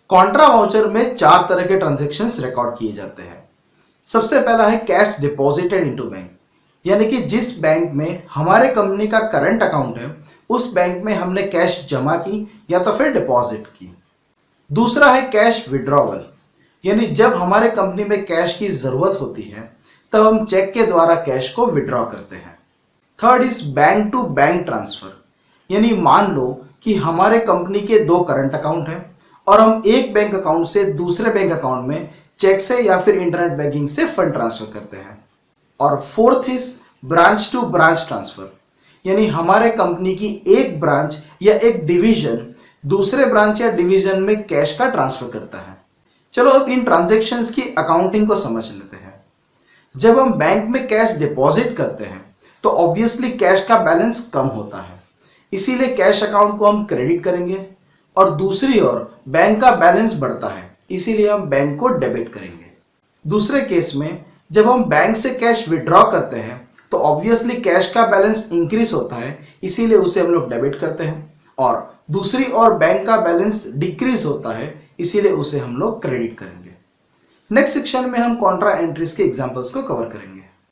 Contra voucher में 4 तरह के ट्रांजैक्शंस रिकॉर्ड किए जाते हैं। सबसे पहला है कैश डिपॉजिटेड इनटू बैंक, यानी कि जिस बैंक में हमारे कंपनी का करंट अकाउंट है उस बैंक में हमने कैश जमा की या तो फिर डिपॉजिट की। दूसरा है कैश विड्रॉवल, यानी जब हमारे कंपनी में कैश की जरूरत होती है तब हम चेक के द्वारा कैश को विड्रॉ करते हैं। Third is bank to bank transfer, यानी मान लो कि हमारे कंपनी के 2 करंट अकाउंट हैं और हम एक बैंक अकाउंट से दूसरे बैंक अकाउंट में चेक से या फिर इंटरनेट बैंकिंग से फंड ट्रांसफर करते हैं। और fourth is branch to branch transfer, यानी हमारे कंपनी की एक ब्रांच या एक डिवीजन दूसरे ब्रांच या डिवीजन में कैश का ट्रांसफर करता है। चलो अब इन ट्रांजैक्शंस की अकाउंटिंग को समझ लेते हैं। जब हम बैंक में कैश डिपॉजिट करते हैं तो ऑब्वियसली कैश का बैलेंस कम होता है, इसीलिए कैश अकाउंट को हम क्रेडिट करेंगे, और दूसरी ओर बैंक का बैलेंस बढ़ता है, इसीलिए हम बैंक को डेबिट करेंगे। दूसरे केस में जब हम बैंक से कैश विड्रॉ करते हैं तो ऑब्वियसली कैश का बैलेंस इंक्रीज होता है, इसीलिए उसे हम लोग डेबिट करते हैं, और दूसरी ओर बैंक का बैलेंस डिक्रीज होता है, इसीलिए उसे हम लोग क्रेडिट करेंगे। नेक्स्ट सेक्शन में हम कॉन्ट्रा एंट्रीज के एग्जांपल्स को कवर करेंगे।